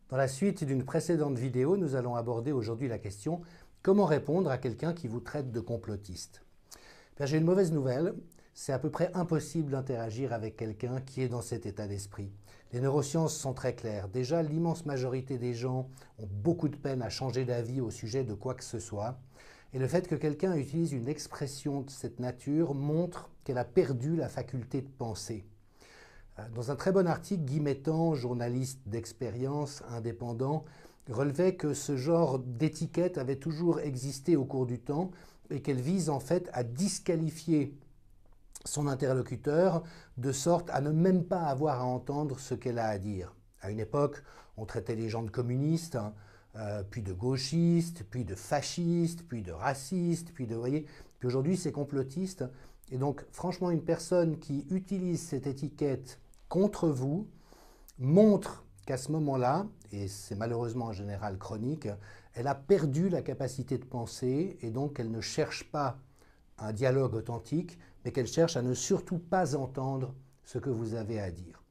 Dans la suite d'une précédente vidéo, nous allons aborder aujourd'hui la question « Comment répondre à quelqu'un qui vous traite de complotiste ?» J'ai une mauvaise nouvelle, c'est à peu près impossible d'interagir avec quelqu'un qui est dans cet état d'esprit. Les neurosciences sont très claires. Déjà, l'immense majorité des gens ont beaucoup de peine à changer d'avis au sujet de quoi que ce soit. Et le fait que quelqu'un utilise une expression de cette nature montre qu'elle a perdu la faculté de penser. Dans un très bon article, Guy Mettan, journaliste d'expérience indépendant, relevait que ce genre d'étiquette avait toujours existé au cours du temps et qu'elle vise en fait à disqualifier son interlocuteur de sorte à ne même pas avoir à entendre ce qu'elle a à dire. À une époque, on traitait les gens de communistes, puis de gauchistes, puis de fascistes, puis de racistes, puis aujourd'hui c'est complotiste. Et donc franchement, une personne qui utilise cette étiquette contre vous montre qu'à ce moment-là, et c'est malheureusement en général chronique, elle a perdu la capacité de penser et donc elle ne cherche pas un dialogue authentique, mais qu'elle cherche à ne surtout pas entendre ce que vous avez à dire.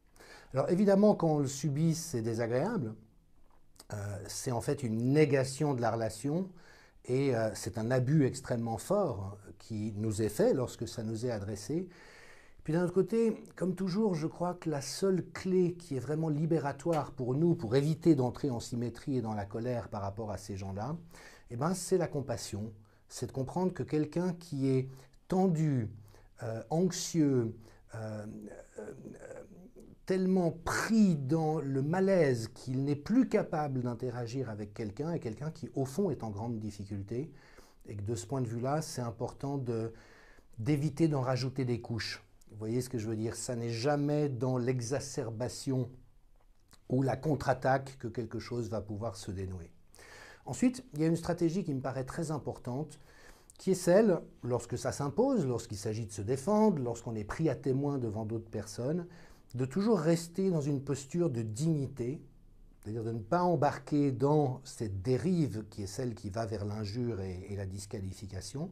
Alors évidemment, quand on le subit, c'est désagréable. C'est en fait une négation de la relation et c'est un abus extrêmement fort qui nous est fait lorsque ça nous est adressé. Puis d'un autre côté, comme toujours, je crois que la seule clé qui est vraiment libératoire pour nous, pour éviter d'entrer en symétrie et dans la colère par rapport à ces gens-là, eh ben, c'est la compassion. C'est de comprendre que quelqu'un qui est tendu, anxieux, tellement pris dans le malaise qu'il n'est plus capable d'interagir avec quelqu'un, et quelqu'un qui, au fond, est en grande difficulté, et que de ce point de vue-là, c'est important d'éviter d'en rajouter des couches. Vous voyez ce que je veux dire? Ça n'est jamais dans l'exacerbation ou la contre-attaque que quelque chose va pouvoir se dénouer. Ensuite, il y a une stratégie qui me paraît très importante, qui est celle, lorsque ça s'impose, lorsqu'il s'agit de se défendre, lorsqu'on est pris à témoin devant d'autres personnes, de toujours rester dans une posture de dignité, c'est-à-dire de ne pas embarquer dans cette dérive qui est celle qui va vers l'injure et la disqualification,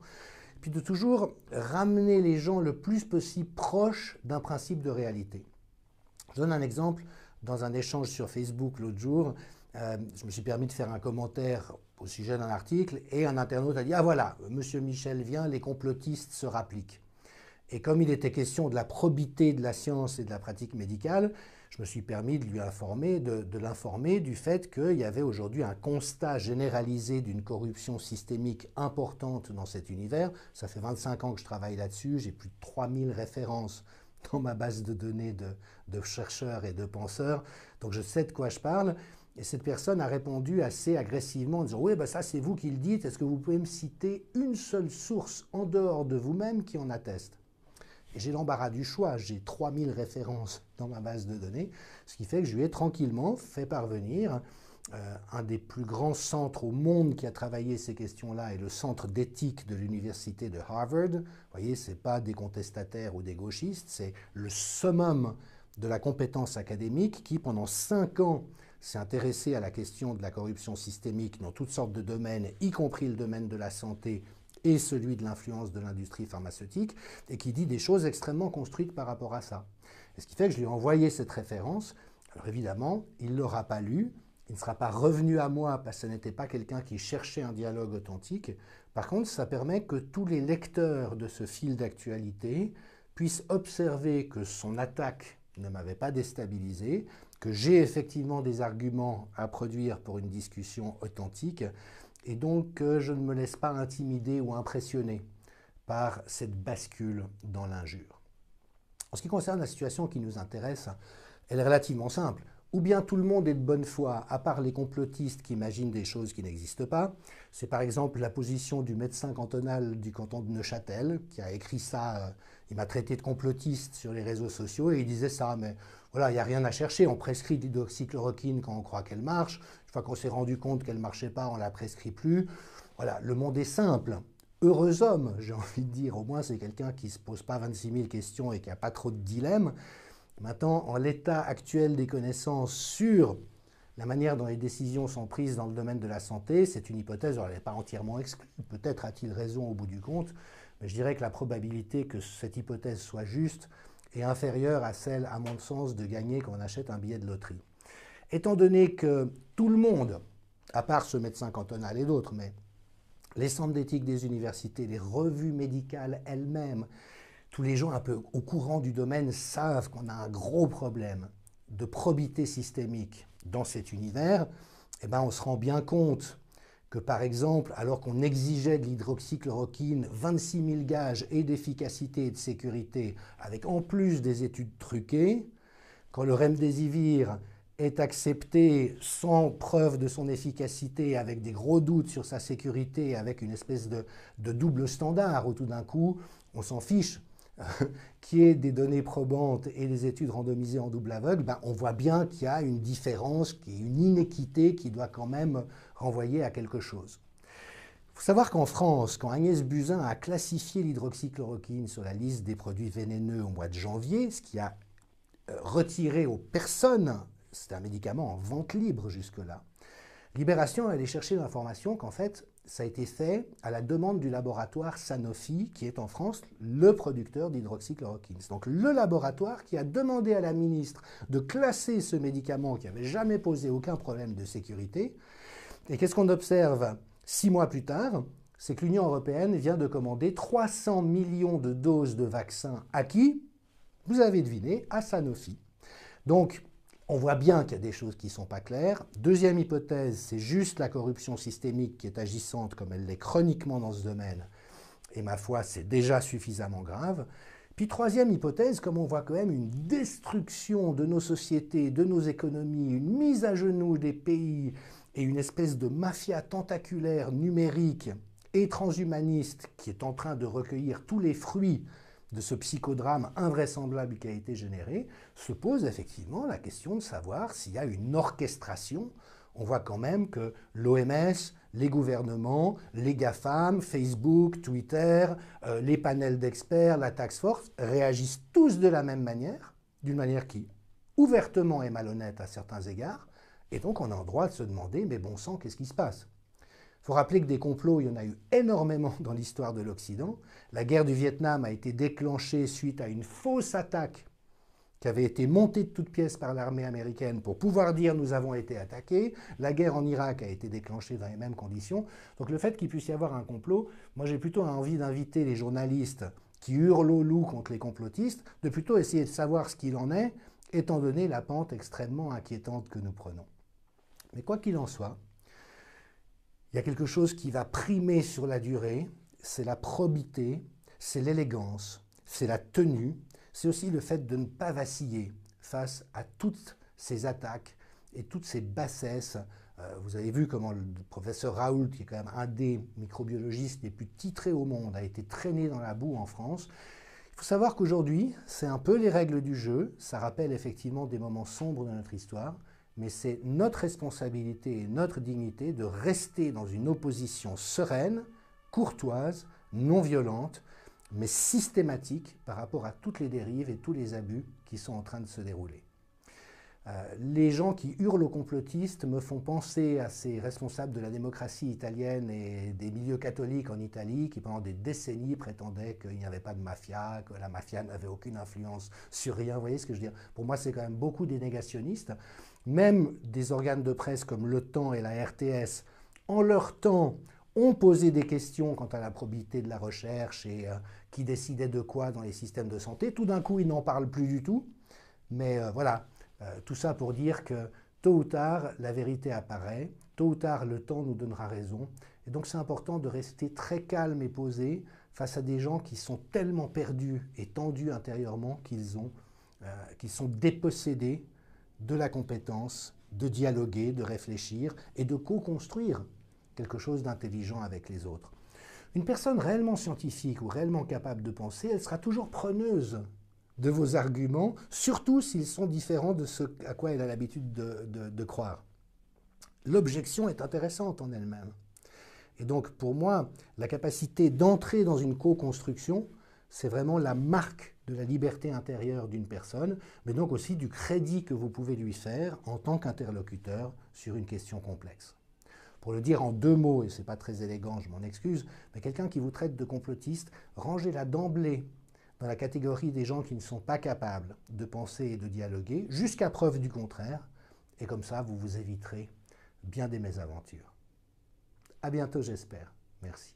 puis de toujours ramener les gens le plus possible proches d'un principe de réalité. Je donne un exemple. Dans un échange sur Facebook l'autre jour, je me suis permis de faire un commentaire au sujet d'un article et un internaute a dit « Ah voilà, Monsieur Michel vient, les complotistes se rappliquent ». Et comme il était question de la probité de la science et de la pratique médicale, je me suis permis de lui informer, de l'informer du fait qu'il y avait aujourd'hui un constat généralisé d'une corruption systémique importante dans cet univers. Ça fait 25 ans que je travaille là-dessus, j'ai plus de 3000 références dans ma base de données de chercheurs et de penseurs, donc je sais de quoi je parle. Et cette personne a répondu assez agressivement en disant « Oui, ben ça c'est vous qui le dites, est-ce que vous pouvez me citer une seule source en dehors de vous-même qui en atteste ?» Et j'ai l'embarras du choix, j'ai 3000 références dans ma base de données, ce qui fait que je lui ai tranquillement fait parvenir un des plus grands centres au monde qui a travaillé ces questions-là est le centre d'éthique de l'université de Harvard. Vous voyez, ce n'est pas des contestataires ou des gauchistes, c'est le summum de la compétence académique qui, pendant 5 ans, s'est intéressé à la question de la corruption systémique dans toutes sortes de domaines, y compris le domaine de la santé et celui de l'influence de l'industrie pharmaceutique, et qui dit des choses extrêmement construites par rapport à ça. Et ce qui fait que je lui ai envoyé cette référence. Alors évidemment, il ne l'aura pas lu, il ne sera pas revenu à moi parce que ce n'était pas quelqu'un qui cherchait un dialogue authentique. Par contre, ça permet que tous les lecteurs de ce fil d'actualité puissent observer que son attaque ne m'avait pas déstabilisé, que j'ai effectivement des arguments à produire pour une discussion authentique, et donc je ne me laisse pas intimider ou impressionner par cette bascule dans l'injure. En ce qui concerne la situation qui nous intéresse, elle est relativement simple. Ou bien tout le monde est de bonne foi, à part les complotistes qui imaginent des choses qui n'existent pas. C'est par exemple la position du médecin cantonal du canton de Neuchâtel, qui a écrit ça, il m'a traité de complotiste sur les réseaux sociaux, et il disait ça, mais voilà, il n'y a rien à chercher, on prescrit l'hydroxychloroquine quand on croit qu'elle marche, une fois qu'on s'est rendu compte qu'elle ne marchait pas, on ne la prescrit plus. Voilà, le monde est simple. Heureux homme, j'ai envie de dire, au moins c'est quelqu'un qui ne se pose pas 26 000 questions et qui n'a pas trop de dilemmes. Maintenant, en l'état actuel des connaissances sur la manière dont les décisions sont prises dans le domaine de la santé, c'est une hypothèse, elle n'est pas entièrement exclue, peut-être a-t-il raison au bout du compte, mais je dirais que la probabilité que cette hypothèse soit juste est inférieure à celle, à mon sens, de gagner quand on achète un billet de loterie. Étant donné que tout le monde, à part ce médecin cantonal et d'autres, mais les centres d'éthique des universités, les revues médicales elles-mêmes, tous les gens un peu au courant du domaine savent qu'on a un gros problème de probité systémique dans cet univers, eh ben on se rend bien compte que par exemple, alors qu'on exigeait de l'hydroxychloroquine 26 000 gages et d'efficacité et de sécurité, avec en plus des études truquées, quand le remdesivir est accepté sans preuve de son efficacité, avec des gros doutes sur sa sécurité, avec une espèce de double standard, où tout d'un coup, on s'en fiche qu'il y ait des données probantes et des études randomisées en double aveugle, ben on voit bien qu'il y a une différence, une inéquité qui doit quand même renvoyer à quelque chose. Il faut savoir qu'en France, quand Agnès Buzyn a classifié l'hydroxychloroquine sur la liste des produits vénéneux au mois de janvier, ce qui a retiré aux personnes, c'est un médicament en vente libre jusque-là, Libération est allé chercher l'information qu'en fait, ça a été fait à la demande du laboratoire Sanofi, qui est en France le producteur d'hydroxychloroquine. C'est donc le laboratoire qui a demandé à la ministre de classer ce médicament qui n'avait jamais posé aucun problème de sécurité. Et qu'est-ce qu'on observe 6 mois plus tard? C'est que l'Union européenne vient de commander 300 millions de doses de vaccins à qui? Vous avez deviné, à Sanofi. Donc, on voit bien qu'il y a des choses qui ne sont pas claires. Deuxième hypothèse, c'est juste la corruption systémique qui est agissante comme elle l'est chroniquement dans ce domaine. Et ma foi, c'est déjà suffisamment grave. Puis troisième hypothèse, comme on voit quand même une destruction de nos sociétés, de nos économies, une mise à genoux des pays et une espèce de mafia tentaculaire numérique et transhumaniste qui est en train de recueillir tous les fruits de ce psychodrame invraisemblable qui a été généré, se pose effectivement la question de savoir s'il y a une orchestration. On voit quand même que l'OMS, les gouvernements, les GAFAM, Facebook, Twitter, les panels d'experts, la task force, réagissent tous de la même manière, d'une manière qui ouvertement est malhonnête à certains égards, et donc on a le droit de se demander, mais bon sang, qu'est-ce qui se passe ? Il faut rappeler que des complots, il y en a eu énormément dans l'histoire de l'Occident. La guerre du Vietnam a été déclenchée suite à une fausse attaque qui avait été montée de toutes pièces par l'armée américaine pour pouvoir dire nous avons été attaqués. La guerre en Irak a été déclenchée dans les mêmes conditions. Donc le fait qu'il puisse y avoir un complot, moi j'ai plutôt envie d'inviter les journalistes qui hurlent au loup contre les complotistes, de plutôt essayer de savoir ce qu'il en est, étant donné la pente extrêmement inquiétante que nous prenons. Mais quoi qu'il en soit, il y a quelque chose qui va primer sur la durée, c'est la probité, c'est l'élégance, c'est la tenue, c'est aussi le fait de ne pas vaciller face à toutes ces attaques et toutes ces bassesses. Vous avez vu comment le professeur Raoult, qui est quand même un des microbiologistes les plus titrés au monde, a été traîné dans la boue en France. Il faut savoir qu'aujourd'hui, c'est un peu les règles du jeu, ça rappelle effectivement des moments sombres de notre histoire, mais c'est notre responsabilité et notre dignité de rester dans une opposition sereine, courtoise, non violente, mais systématique par rapport à toutes les dérives et tous les abus qui sont en train de se dérouler. Les gens qui hurlent aux complotistes me font penser à ces responsables de la démocratie italienne et des milieux catholiques en Italie qui pendant des décennies prétendaient qu'il n'y avait pas de mafia, que la mafia n'avait aucune influence sur rien. Vous voyez ce que je veux dire? Pour moi, c'est quand même beaucoup des négationnistes. Même des organes de presse comme Le Temps et la RTS, en leur temps, ont posé des questions quant à la probité de la recherche et qui décidait de quoi dans les systèmes de santé. Tout d'un coup, ils n'en parlent plus du tout. Mais voilà, tout ça pour dire que tôt ou tard, la vérité apparaît. Tôt ou tard, le temps nous donnera raison. Et donc, c'est important de rester très calme et posé face à des gens qui sont tellement perdus et tendus intérieurement qu'ils sont dépossédés de la compétence de dialoguer, de réfléchir et de co-construire quelque chose d'intelligent avec les autres. Une personne réellement scientifique ou réellement capable de penser, elle sera toujours preneuse de vos arguments, surtout s'ils sont différents de ce à quoi elle a l'habitude de croire. L'objection est intéressante en elle-même. Et donc, pour moi, la capacité d'entrer dans une co-construction, c'est vraiment la marque de la liberté intérieure d'une personne, mais donc aussi du crédit que vous pouvez lui faire en tant qu'interlocuteur sur une question complexe. Pour le dire en 2 mots, et ce n'est pas très élégant, je m'en excuse, mais quelqu'un qui vous traite de complotiste, rangez-la d'emblée dans la catégorie des gens qui ne sont pas capables de penser et de dialoguer, jusqu'à preuve du contraire, Et comme ça, vous vous éviterez bien des mésaventures. À bientôt, j'espère. Merci.